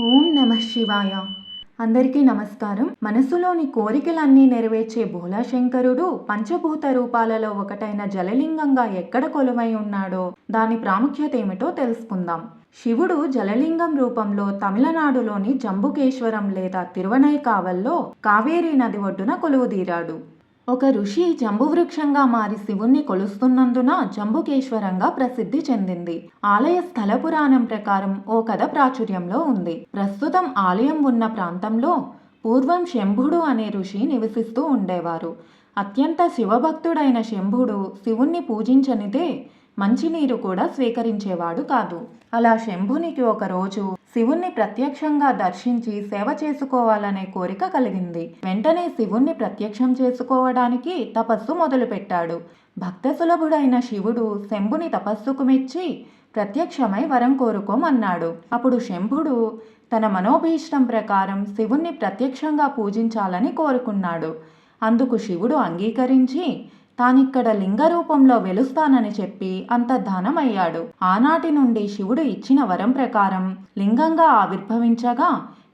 ఓం నమః శివాయ. అందరికీ నమస్కారం. మనసులోని కోరికలన్నీ నెరవేర్చే భోలాశంకరుడు పంచభూత రూపాలలో ఒకటైన జలలింగంగా ఎక్కడ కొలువై ఉన్నాడో దాని ప్రాముఖ్యత ఏమిటో తెలుసుకుందాం. శివుడు జలలింగం రూపంలో తమిళనాడులోని జంబుకేశ్వరం లేదా తిరువనైకావల్లో కావేరీ నది ఒడ్డున కొలువుదీరాడు. ఒక ఋషి జంబువృక్షంగా మారి శివుణ్ణి కొలుస్తున్నందున జంబుకేశ్వరంగా ప్రసిద్ధి చెందింది. ఆలయ స్థల పురాణం ప్రకారం ఓ కథ ప్రాచుర్యంలో ఉంది. ప్రస్తుతం ఆలయం ఉన్న ప్రాంతంలో పూర్వం శంభుడు అనే ఋషి నివసిస్తూ ఉండేవారు. అత్యంత శివభక్తుడైన శంభుడు శివుణ్ణి పూజించనిదే మంచినీరు కూడా స్వీకరించేవాడు కాదు. అలా శంభునికి ఒకరోజు శివుణ్ణి ప్రత్యక్షంగా దర్శించి సేవ చేసుకోవాలనే కోరిక కలిగింది. వెంటనే శివుణ్ణి ప్రత్యక్షం చేసుకోవడానికి తపస్సు మొదలుపెట్టాడు. భక్త సులభుడైన శివుడు శంభుని తపస్సుకు మెచ్చి ప్రత్యక్షమై వరం కోరుకోమన్నాడు. అప్పుడు శంభుడు తన మనోభీష్టం ప్రకారం శివుణ్ణి ప్రత్యక్షంగా పూజించాలని కోరుకున్నాడు. అందుకు శివుడు అంగీకరించి తానిక్కడ లింగ రూపంలో వెలుస్తానని చెప్పి అంతర్ధానమయ్యాడు. ఆనాటి నుండి శివుడు ఇచ్చిన వరం ప్రకారం లింగంగా ఆవిర్భవించగా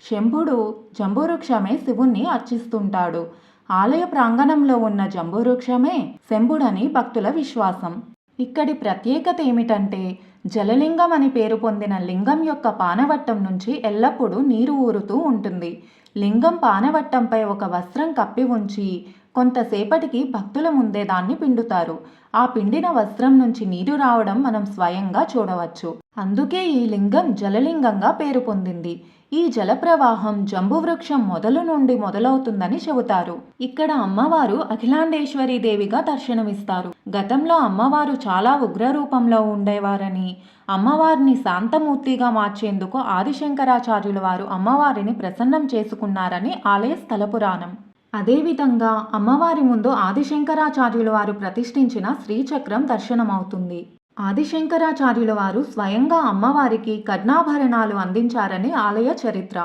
శంభుడు జంబువృక్షమే శివుణ్ణి అర్చిస్తుంటాడు. ఆలయ ప్రాంగణంలో ఉన్న జంబువృక్షమే శంభుడని భక్తుల విశ్వాసం. ఇక్కడి ప్రత్యేకత ఏమిటంటే జలలింగం అని పేరు పొందిన లింగం యొక్క పానవట్టం నుంచి ఎల్లప్పుడూ నీరు ఊరుతూ ఉంటుంది. లింగం పానవట్టంపై ఒక వస్త్రం కప్పి ఉంచి కొంతసేపటికి భక్తుల ముందే దాన్ని పిండుతారు. ఆ పిండిన వస్త్రం నుంచి నీరు రావడం మనం స్వయంగా చూడవచ్చు. అందుకే ఈ లింగం జలలింగంగా పేరు పొందింది. ఈ జలప్రవాహం జంబువృక్షం మొదలు నుండి మొదలవుతుందని చెబుతారు. ఇక్కడ అమ్మవారు అఖిలాండేశ్వరి దేవిగా దర్శనమిస్తారు. గతంలో అమ్మవారు చాలా ఉగ్ర రూపంలో ఉండేవారని, అమ్మవారిని శాంతమూర్తిగా మార్చేందుకు ఆదిశంకరాచార్యుల వారు అమ్మవారిని ప్రసన్నం చేసుకున్నారని ఆలయ స్థల పురాణం. అదేవిధంగా అమ్మవారి ముందు ఆదిశంకరాచార్యుల వారు ప్రతిష్ఠించిన శ్రీచక్రం దర్శనమవుతుంది. ఆదిశంకరాచార్యుల వారు స్వయంగా అమ్మవారికి కర్ణాభరణాలు అందించారని ఆలయ చరిత్ర.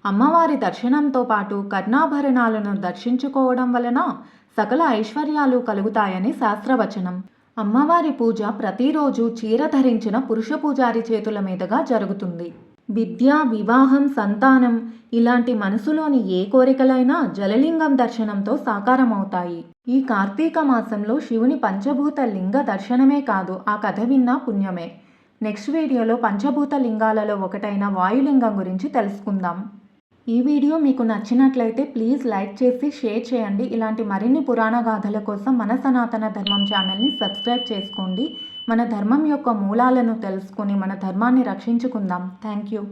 అమ్మవారి దర్శనంతో పాటు కర్ణాభరణాలను దర్శించుకోవడం వలన సకల ఐశ్వర్యాలు కలుగుతాయని శాస్త్రవచనం. అమ్మవారి పూజ ప్రతిరోజు చీర ధరించిన పురుష పూజారి చేతుల మీదుగా జరుగుతుంది. విద్య, వివాహం, సంతానం ఇలాంటి మనసులోని ఏ కోరికలైనా జలలింగం దర్శనంతో సాకారమవుతాయి. ఈ కార్తీక మాసంలో శివుని పంచభూత లింగ దర్శనమే కాదు, ఆ కథ విన్నా పుణ్యమే. నెక్స్ట్ వీడియోలో పంచభూత లింగాలలో ఒకటైన వాయులింగం గురించి తెలుసుకుందాం. ఈ వీడియో మీకు నచ్చినట్లయితే ప్లీజ్ లైక్ చేసి షేర్ చేయండి. ఇలాంటి మరిన్ని పురాణ గాథల కోసం మన సనాతన ధర్మం ఛానల్ని సబ్స్క్రైబ్ చేసుకోండి. మన ధర్మం యొక్క మూలాలను తెలుసుకొని మన ధర్మాన్ని రక్షించుకుందాం. Thank you.